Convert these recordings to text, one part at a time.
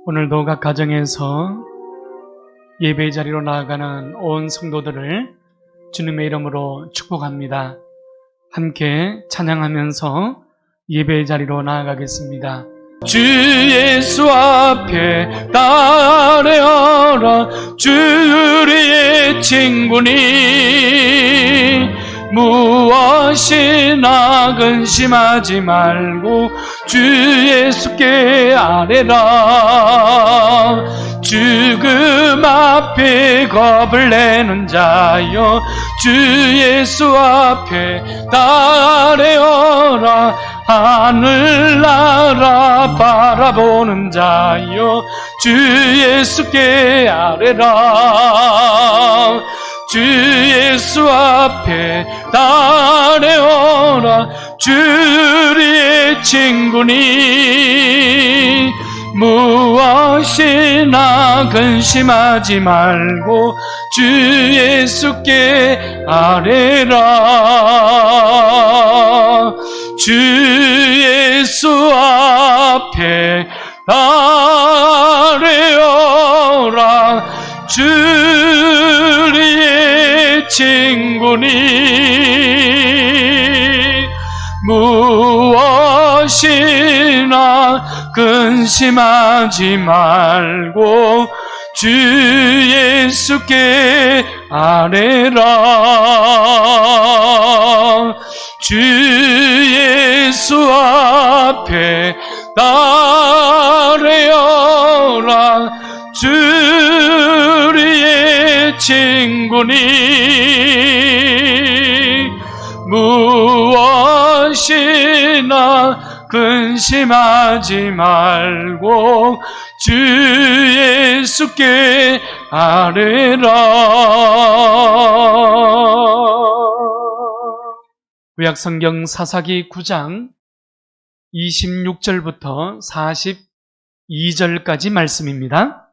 오늘도 각 가정에서 예배의 자리로 나아가는 온 성도들을 주님의 이름으로 축복합니다. 함께 찬양하면서 예배의 자리로 나아가겠습니다. 주 예수 앞에 따르어라. 주 우리의 친구니 무엇이나 근심하지 말고 주 예수께 아뢰라. 죽음 앞에 겁을 내는 자여 주 예수 앞에 따르어라. 하늘나라 바라보는 자여 주 예수께 아뢰라. 주 예수 앞에 따르어라. 주 우리의 친구니 무엇이나 근심하지 말고 주 예수께 아뢰라. 주 예수 앞에 따르어라. 주 우리의 친구니 무엇이나 근심하지 말고 주 예수께 아뢰라. 주 예수 앞에 따르어라. 주 우리의 친구니 무엇이나 근심하지 말고 주 예수께 아뢰라. 구약성경 사사기 9장 26절부터 42절까지 말씀입니다.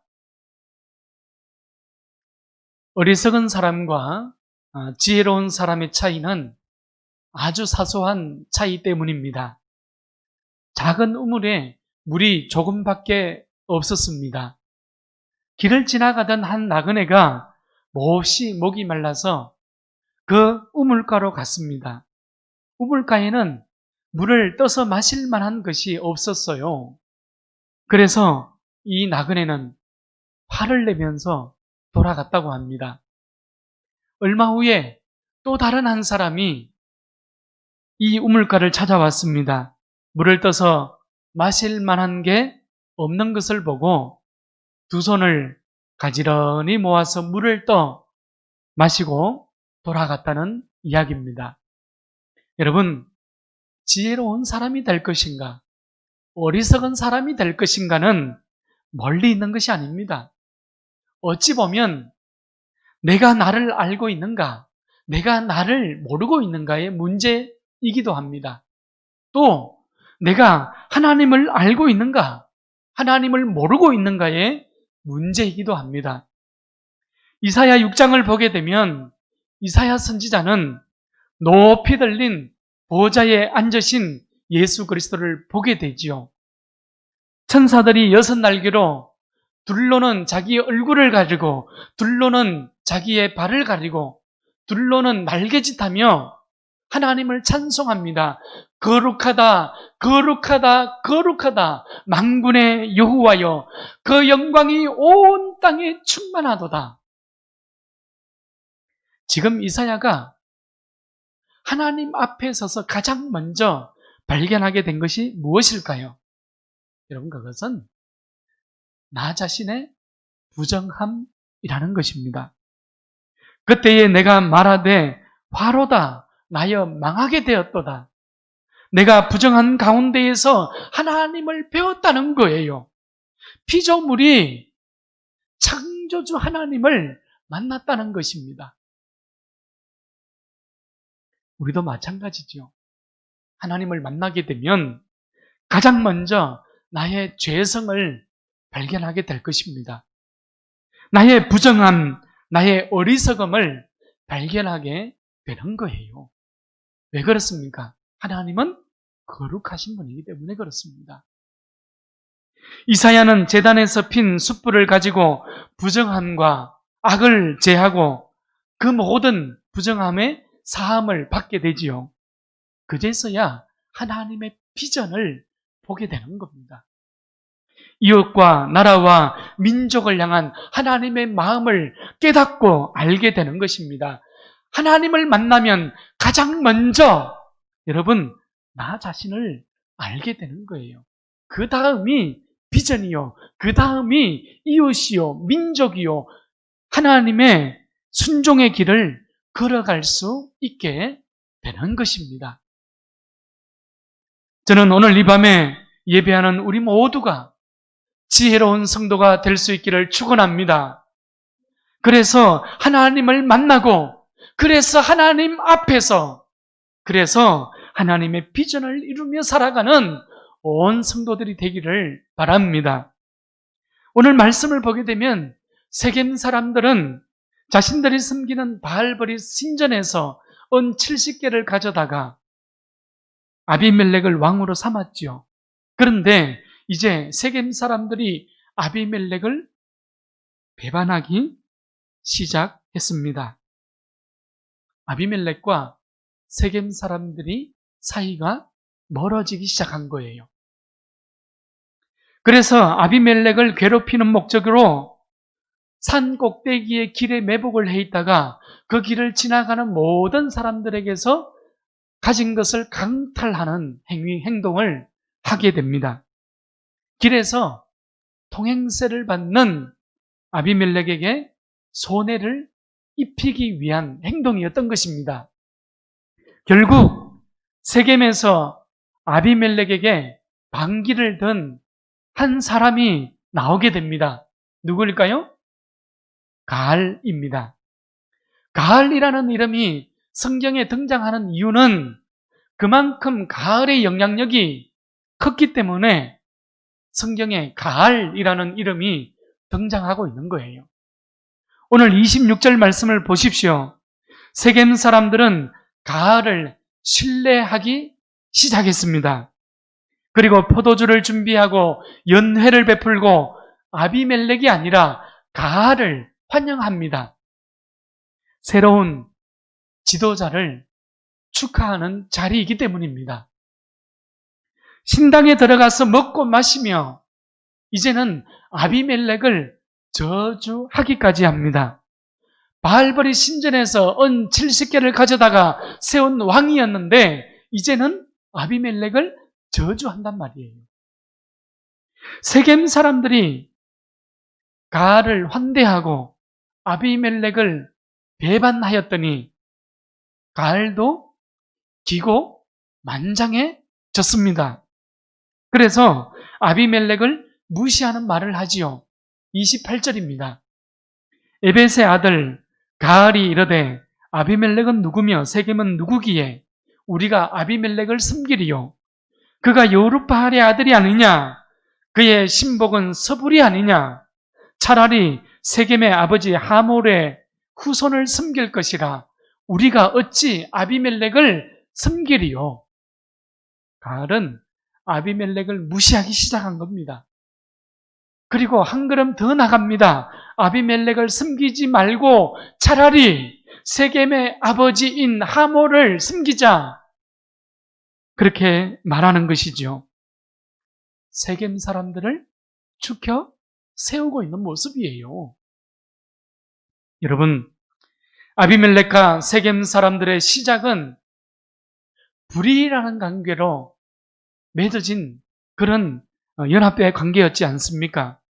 어리석은 사람과 지혜로운 사람의 차이는 아주 사소한 차이 때문입니다. 작은 우물에 물이 조금밖에 없었습니다. 길을 지나가던 한 나그네가 몹시 목이 말라서 그 우물가로 갔습니다. 우물가에는 물을 떠서 마실 만한 것이 없었어요. 그래서 이 나그네는 화를 내면서 돌아갔다고 합니다. 얼마 후에 또 다른 한 사람이 이 우물가를 찾아왔습니다. 물을 떠서 마실 만한 게 없는 것을 보고 두 손을 가지런히 모아서 물을 떠 마시고 돌아갔다는 이야기입니다. 여러분, 지혜로운 사람이 될 것인가, 어리석은 사람이 될 것인가는 멀리 있는 것이 아닙니다. 어찌 보면 내가 나를 알고 있는가, 내가 나를 모르고 있는가의 문제이기도 합니다. 또 내가 하나님을 알고 있는가, 하나님을 모르고 있는가의 문제이기도 합니다. 이사야 6장을 보게 되면 이사야 선지자는 높이 들린 보좌에 앉으신 예수 그리스도를 보게 되지요. 천사들이 6날개로 둘로는 자기의 얼굴을 가리고 둘로는 자기의 발을 가리고 둘로는 날개짓하며 하나님을 찬송합니다. 거룩하다, 거룩하다, 거룩하다. 만군의 여호와여, 그 영광이 온 땅에 충만하도다. 지금 이사야가 하나님 앞에 서서 가장 먼저 발견하게 된 것이 무엇일까요? 여러분, 그것은 나 자신의 부정함이라는 것입니다. 그때에 내가 말하되 화로다 나여 망하게 되었도다. 내가 부정한 가운데에서 하나님을 배웠다는 거예요. 피조물이 창조주 하나님을 만났다는 것입니다. 우리도 마찬가지죠. 하나님을 만나게 되면 가장 먼저 나의 죄성을 발견하게 될 것입니다. 나의 부정함, 나의 어리석음을 발견하게 되는 거예요. 왜 그렇습니까? 하나님은 거룩하신 분이기 때문에 그렇습니다. 이사야는 제단에서 핀 숯불을 가지고 부정함과 악을 제하고 그 모든 부정함의 사함을 받게 되지요. 그제서야 하나님의 비전을 보게 되는 겁니다. 이웃과 나라와 민족을 향한 하나님의 마음을 깨닫고 알게 되는 것입니다. 하나님을 만나면 가장 먼저 여러분 나 자신을 알게 되는 거예요. 그 다음이 비전이요. 그 다음이 이웃이요. 민족이요. 하나님의 순종의 길을 걸어갈 수 있게 되는 것입니다. 저는 오늘 이 밤에 예배하는 우리 모두가 지혜로운 성도가 될 수 있기를 축원합니다. 그래서 하나님을 만나고 그래서 하나님 앞에서 그래서 하나님의 비전을 이루며 살아가는 온 성도들이 되기를 바랍니다. 오늘 말씀을 보게 되면 세겜 사람들은 자신들이 섬기는 바알버리 신전에서 은 70개를 가져다가 아비멜렉을 왕으로 삼았지요. 그런데 이제 세겜 사람들이 아비멜렉을 배반하기 시작했습니다. 아비멜렉과 세겜 사람들이 사이가 멀어지기 시작한 거예요. 그래서 아비멜렉을 괴롭히는 목적으로 산 꼭대기에 길에 매복을 해 있다가 그 길을 지나가는 모든 사람들에게서 가진 것을 강탈하는 행동을 하게 됩니다. 길에서 통행세를 받는 아비멜렉에게 손해를 입히기 위한 행동이었던 것입니다. 결국 세겜에서 아비멜렉에게 반기를 든 한 사람이 나오게 됩니다. 누구일까요? 가알입니다. 가알이라는 이름이 성경에 등장하는 이유는 그만큼 가알의 영향력이 컸기 때문에 성경에 가알이라는 이름이 등장하고 있는 거예요. 오늘 26절 말씀을 보십시오. 세겜 사람들은 가알을 신뢰하기 시작했습니다. 그리고 포도주를 준비하고 연회를 베풀고 아비멜렉이 아니라 가알을 환영합니다. 새로운 지도자를 축하하는 자리이기 때문입니다. 신당에 들어가서 먹고 마시며 이제는 아비멜렉을 저주하기까지 합니다. 바알버리 신전에서 은 70개를 가져다가 세운 왕이었는데 이제는 아비멜렉을 저주한단 말이에요. 세겜 사람들이 가알을 환대하고 아비멜렉을 배반하였더니 가알도 기고 만장해졌습니다. 그래서 아비멜렉을 무시하는 말을 하지요. 28절입니다. 에벳의 아들 가알이 이르되 아비멜렉은 누구며 세겜은 누구기에 우리가 아비멜렉을 섬기리요. 그가 여루바알의 아들이 아니냐? 그의 신복은 서불이 아니냐? 차라리 세겜의 아버지 하몰의 후손을 섬길 것이라 우리가 어찌 아비멜렉을 섬기리요? 가알은 아비멜렉을 무시하기 시작한 겁니다. 그리고 한 걸음 더 나갑니다. 아비멜렉을 섬기지 말고 차라리 세겜의 아버지인 하몰을 섬기자. 그렇게 말하는 것이죠. 세겜 사람들을 추켜 세우고 있는 모습이에요. 여러분, 아비멜렉과 세겜 사람들의 시작은 불의라는 관계로 맺어진 그런 연합의 관계였지 않습니까?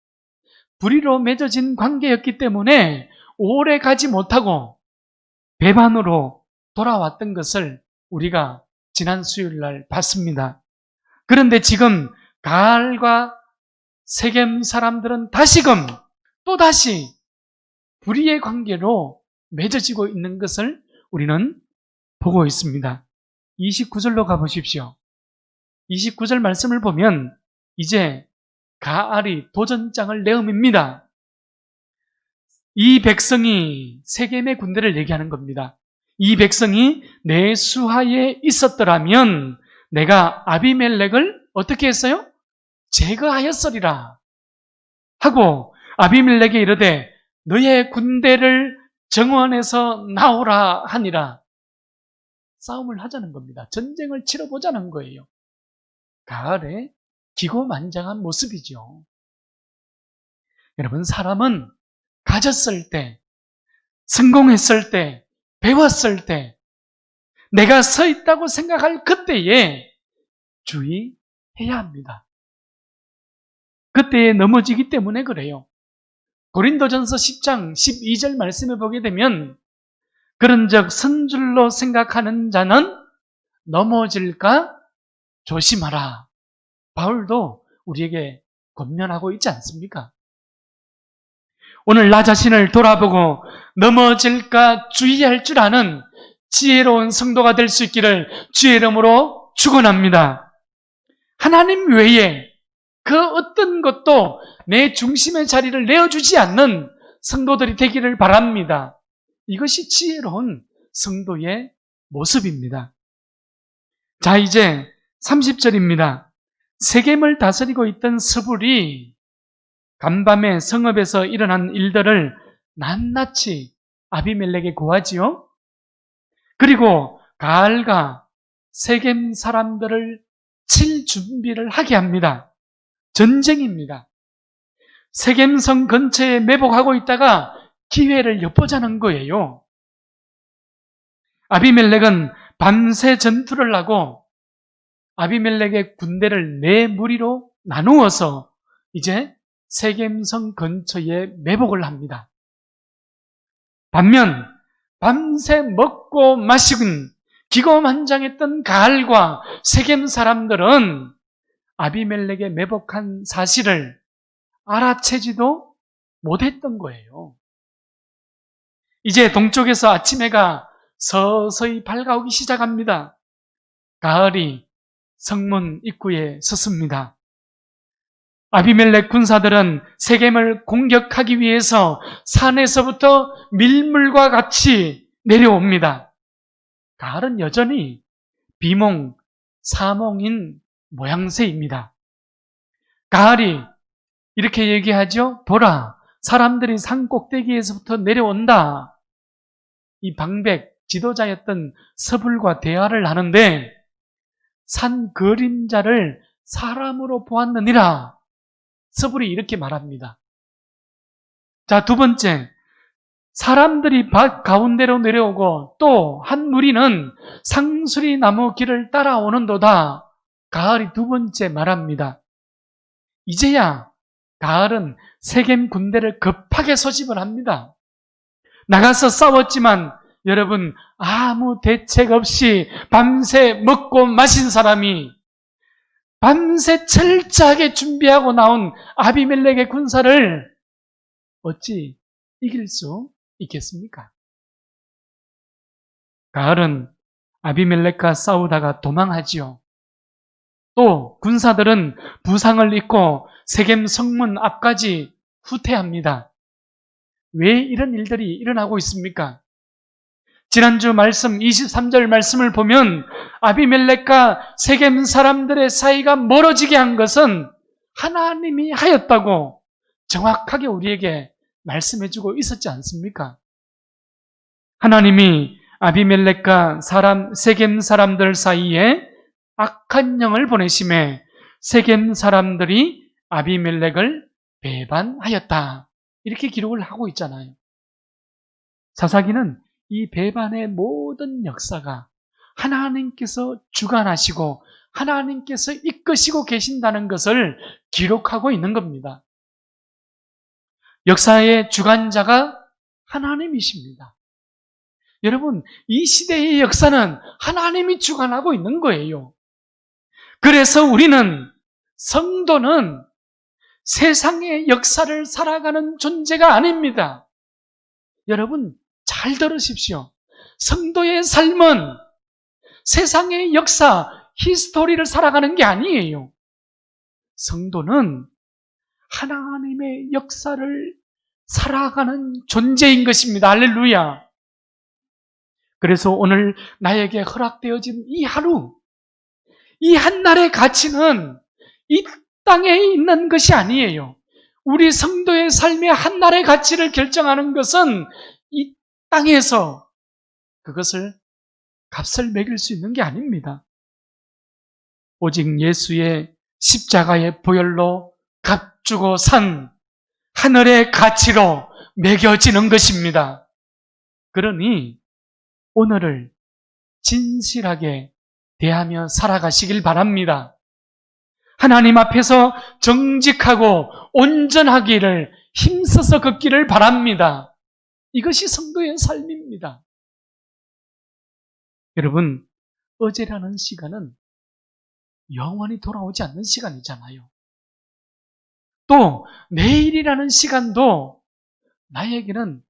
불의로 맺어진 관계였기 때문에 오래 가지 못하고 배반으로 돌아왔던 것을 우리가 지난 수요일 날 봤습니다. 그런데 지금 가알과 세겜 사람들은 다시금 또다시 불의의 관계로 맺어지고 있는 것을 우리는 보고 있습니다. 29절로 가보십시오. 29절 말씀을 보면 이제 가알이 도전장을 내어밉니다. 이 백성이 세겜의 군대를 얘기하는 겁니다. 이 백성이 내 수하에 있었더라면 내가 아비멜렉을 어떻게 했어요? 제거하였으리라 하고 아비멜렉에 이르되 너의 군대를 정원에서 나오라 하니라. 싸움을 하자는 겁니다. 전쟁을 치러보자는 거예요. 가을에 기고만장한 모습이죠. 여러분, 사람은 가졌을 때, 성공했을 때, 배웠을 때, 내가 서 있다고 생각할 그때에 주의해야 합니다. 그때에 넘어지기 때문에 그래요. 고린도전서 10장 12절 말씀을 보게 되면 그런즉 선 줄로 생각하는 자는 넘어질까 조심하라. 바울도 우리에게 권면하고 있지 않습니까? 오늘 나 자신을 돌아보고 넘어질까 주의할 줄 아는 지혜로운 성도가 될 수 있기를 주의 이름으로 축원합니다. 하나님 외에 그 어떤 것도 내 중심의 자리를 내어주지 않는 성도들이 되기를 바랍니다. 이것이 지혜로운 성도의 모습입니다. 자, 이제 30절입니다. 세겜을 다스리고 있던 스불이 간밤에 성읍에서 일어난 일들을 낱낱이 아비멜렉에 고하지요. 그리고 가알과 세겜 사람들을 칠 준비를 하게 합니다. 전쟁입니다. 세겜성 근처에 매복하고 있다가 기회를 엿보자는 거예요. 아비멜렉은 밤새 전투를 하고 아비멜렉의 군대를 네 무리로 나누어서 이제 세겜성 근처에 매복을 합니다. 반면 밤새 먹고 마시곤 기고만장했던 가알과 세겜 사람들은 아비멜렉에 매복한 사실을 알아채지도 못했던 거예요. 이제 동쪽에서 아침 해가 서서히 밝아오기 시작합니다. 가을이 성문 입구에 섰습니다. 아비멜렉 군사들은 세겜을 공격하기 위해서 산에서부터 밀물과 같이 내려옵니다. 가을은 여전히 비몽, 사몽인 모양새입니다. 가을이 이렇게 얘기하죠. 보라, 사람들이 산 꼭대기에서부터 내려온다. 이 방백 지도자였던 서불과 대화를 하는데 산 그림자를 사람으로 보았느니라. 서불이 이렇게 말합니다. 자, 두 번째, 사람들이 밭 가운데로 내려오고 또 한 무리는 상수리 나무 길을 따라오는도다. 가을이 두 번째 말합니다. 이제야 가을은 세겜 군대를 급하게 소집을 합니다. 나가서 싸웠지만 여러분, 아무 대책 없이 밤새 먹고 마신 사람이 밤새 철저하게 준비하고 나온 아비멜렉의 군사를 어찌 이길 수 있겠습니까? 가을은 아비멜렉과 싸우다가 도망하지요. 또 군사들은 부상을 입고 세겜 성문 앞까지 후퇴합니다. 왜 이런 일들이 일어나고 있습니까? 지난주 말씀 23절 말씀을 보면 아비멜렉과 세겜 사람들의 사이가 멀어지게 한 것은 하나님이 하였다고 정확하게 우리에게 말씀해주고 있었지 않습니까? 하나님이 아비멜렉과 세겜 사람들 사이에 악한 영을 보내심에 세겜 사람들이 아비멜렉을 배반하였다. 이렇게 기록을 하고 있잖아요. 사사기는 이 배반의 모든 역사가 하나님께서 주관하시고 하나님께서 이끄시고 계신다는 것을 기록하고 있는 겁니다. 역사의 주관자가 하나님이십니다. 여러분, 이 시대의 역사는 하나님이 주관하고 있는 거예요. 그래서 우리는, 성도는 세상의 역사를 살아가는 존재가 아닙니다. 여러분, 잘 들으십시오. 성도의 삶은 세상의 역사, 히스토리를 살아가는 게 아니에요. 성도는 하나님의 역사를 살아가는 존재인 것입니다. 할렐루야. 그래서 오늘 나에게 허락되어진 이 하루, 이 한날의 가치는 이 땅에 있는 것이 아니에요. 우리 성도의 삶의 한날의 가치를 결정하는 것은 이 땅에서 그것을 값을 매길 수 있는 게 아닙니다. 오직 예수의 십자가의 보혈로 값주고 산 하늘의 가치로 매겨지는 것입니다. 그러니 오늘을 진실하게 대하며 살아가시길 바랍니다. 하나님 앞에서 정직하고 온전하기를 힘써서 걷기를 바랍니다. 이것이 성도의 삶입니다. 여러분, 어제라는 시간은 영원히 돌아오지 않는 시간이잖아요. 또 내일이라는 시간도 나에게는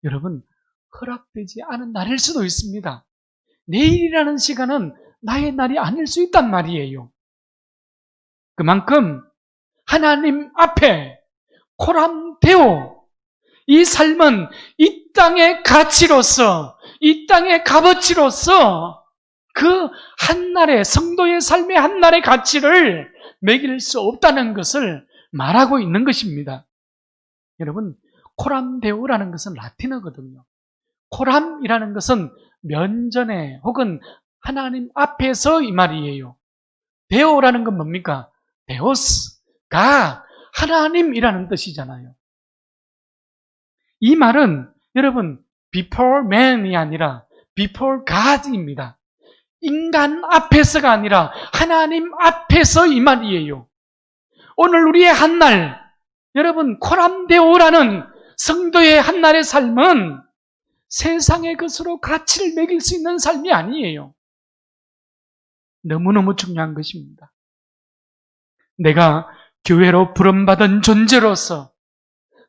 여러분 허락되지 않은 날일 수도 있습니다. 내일이라는 시간은 나의 날이 아닐 수 있단 말이에요. 그만큼 하나님 앞에 코람데오 이 삶은 이 땅의 가치로서 이 땅의 값어치로서 그 한날의 성도의 삶의 한날의 가치를 매길 수 없다는 것을 말하고 있는 것입니다. 여러분, 코람데오라는 것은 라틴어거든요. 코람이라는 것은 면전에 혹은 하나님 앞에서 이 말이에요. 데오라는 건 뭡니까? 데오스가 하나님이라는 뜻이잖아요. 이 말은 여러분 before man이 아니라 before God입니다. 인간 앞에서가 아니라 하나님 앞에서 이 말이에요. 오늘 우리의 한날 여러분 코람데오라는 성도의 한날의 삶은 세상의 것으로 가치를 매길 수 있는 삶이 아니에요. 너무너무 중요한 것입니다. 내가 교회로 부름받은 존재로서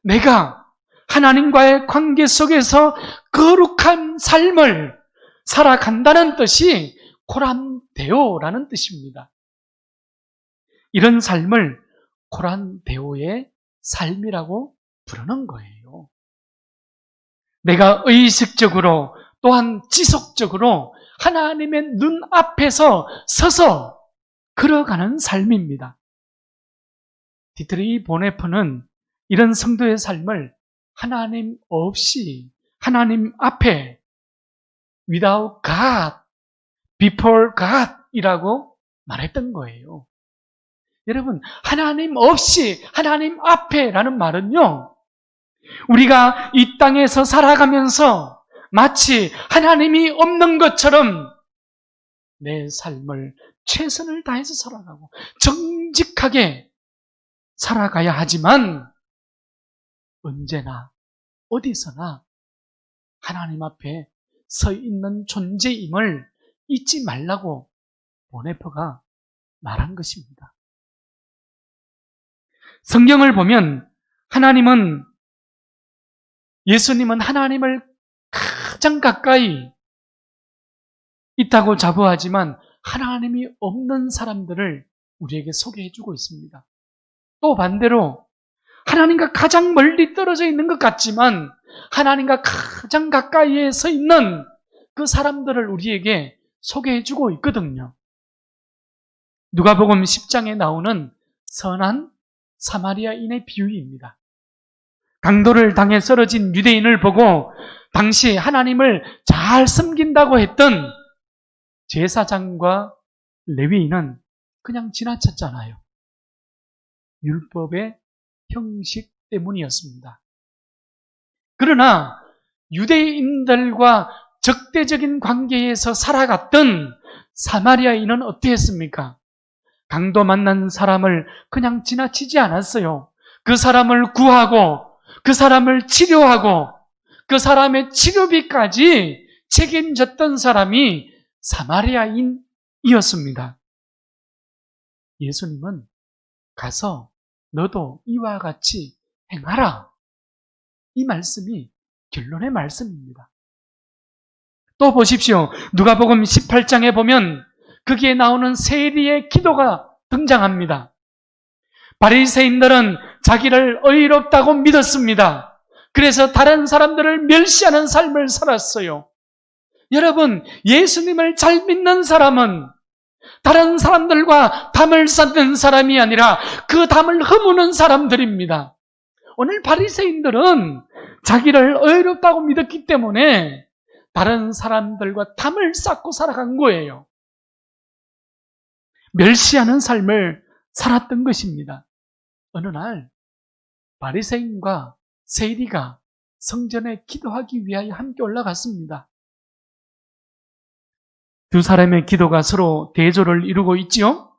내가 하나님과의 관계 속에서 거룩한 삶을 살아간다는 뜻이 코람데오라는 뜻입니다. 이런 삶을 코람데오의 삶이라고 부르는 거예요. 내가 의식적으로 또한 지속적으로 하나님의 눈 앞에서 서서 걸어가는 삶입니다. 디트리 보네프는 이런 성도의 삶을 하나님 없이 하나님 앞에 without God, before God 이라고 말했던 거예요. 여러분, 하나님 없이 하나님 앞에라는 말은요, 우리가 이 땅에서 살아가면서 마치 하나님이 없는 것처럼 내 삶을 최선을 다해서 살아가고 정직하게 살아가야 하지만 언제나 어디서나 하나님 앞에 서 있는 존재임을 잊지 말라고 보네퍼가 말한 것입니다. 성경을 보면 예수님은 하나님을 가장 가까이 있다고 자부하지만 하나님이 없는 사람들을 우리에게 소개해주고 있습니다. 또 반대로 하나님과 가장 멀리 떨어져 있는 것 같지만 하나님과 가장 가까이에 서 있는 그 사람들을 우리에게 소개해주고 있거든요. 누가복음 10장에 나오는 선한 사마리아인의 비유입니다. 강도를 당해 쓰러진 유대인을 보고 당시 하나님을 잘 섬긴다고 했던 제사장과 레위인은 그냥 지나쳤잖아요. 율법의 형식 때문이었습니다. 그러나 유대인들과 적대적인 관계에서 살아갔던 사마리아인은 어땠습니까? 강도 만난 사람을 그냥 지나치지 않았어요. 그 사람을 구하고 그 사람을 치료하고 그 사람의 치료비까지 책임졌던 사람이 사마리아인이었습니다. 예수님은 가서 너도 이와 같이 행하라. 이 말씀이 결론의 말씀입니다. 또 보십시오. 누가복음 18장에 보면 거기에 나오는 세리의 기도가 등장합니다. 바리새인들은 자기를 의롭다고 믿었습니다. 그래서 다른 사람들을 멸시하는 삶을 살았어요. 여러분, 예수님을 잘 믿는 사람은 다른 사람들과 담을 쌓는 사람이 아니라 그 담을 허무는 사람들입니다. 오늘 바리새인들은 자기를 의롭다고 믿었기 때문에 다른 사람들과 담을 쌓고 살아간 거예요. 멸시하는 삶을 살았던 것입니다. 어느 날 바리새인과 세리가 성전에 기도하기 위하여 함께 올라갔습니다. 두 사람의 기도가 서로 대조를 이루고 있지요.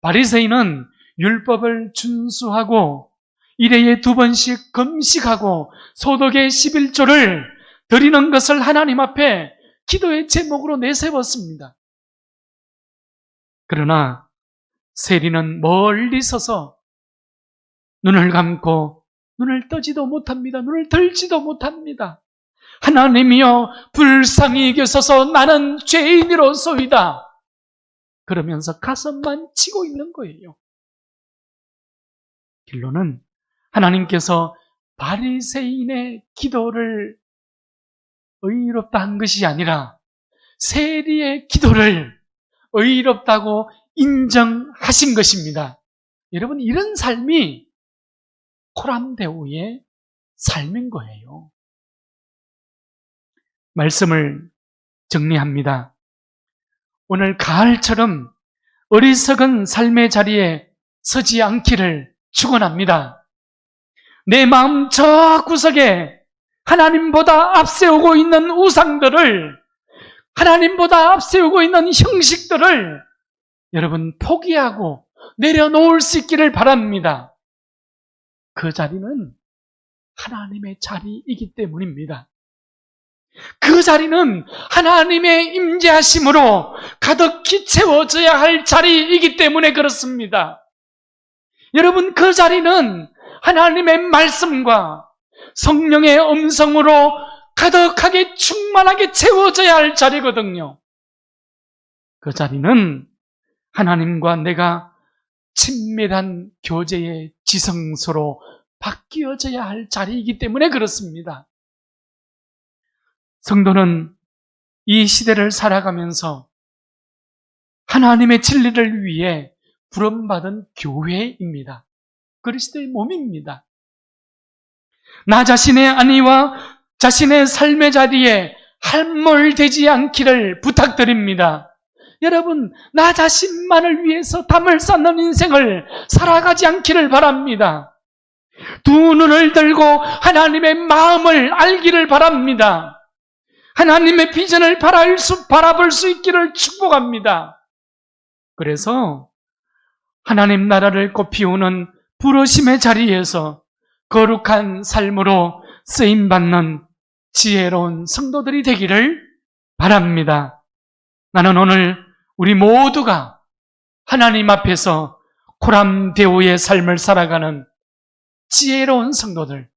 바리새인은 율법을 준수하고 일회에 2번씩 금식하고 소득의 11조를 드리는 것을 하나님 앞에 기도의 제목으로 내세웠습니다. 그러나 세리는 멀리 서서 눈을 감고 눈을 뜨지도 못합니다. 눈을 들지도 못합니다. 하나님이여 불쌍히 여기소서 나는 죄인이로소이다. 그러면서 가슴만 치고 있는 거예요. 결론은 하나님께서 바리새인의 기도를 의롭다 한 것이 아니라 세리의 기도를 의롭다고 인정하신 것입니다. 여러분, 이런 삶이 코람데오의 삶인 거예요. 말씀을 정리합니다. 오늘 가을처럼 어리석은 삶의 자리에 서지 않기를 축원합니다. 내 마음 저 구석에 하나님보다 앞세우고 있는 우상들을, 하나님보다 앞세우고 있는 형식들을 여러분 포기하고 내려놓을 수 있기를 바랍니다. 그 자리는 하나님의 자리이기 때문입니다. 그 자리는 하나님의 임재하심으로 가득히 채워져야 할 자리이기 때문에 그렇습니다. 여러분, 그 자리는 하나님의 말씀과 성령의 음성으로 가득하게 충만하게 채워져야 할 자리거든요. 그 자리는 하나님과 내가 친밀한 교제의 지성소로 바뀌어져야 할 자리이기 때문에 그렇습니다. 성도는 이 시대를 살아가면서 하나님의 진리를 위해 부름받은 교회입니다. 그리스도의 몸입니다. 나 자신의 안위와 자신의 삶의 자리에 함몰되지 않기를 부탁드립니다. 여러분, 나 자신만을 위해서 담을 쌓는 인생을 살아가지 않기를 바랍니다. 두 눈을 들고 하나님의 마음을 알기를 바랍니다. 하나님의 비전을 바라볼 수 있기를 축복합니다. 그래서 하나님 나라를 꽃피우는 부르심의 자리에서 거룩한 삶으로 쓰임받는 지혜로운 성도들이 되기를 바랍니다. 나는 오늘 우리 모두가 하나님 앞에서 코람데오의 삶을 살아가는 지혜로운 성도들,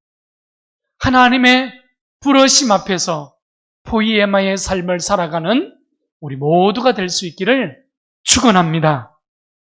하나님의 부르심 앞에서 포이에마의 삶을 살아가는 우리 모두가 될 수 있기를 축원합니다.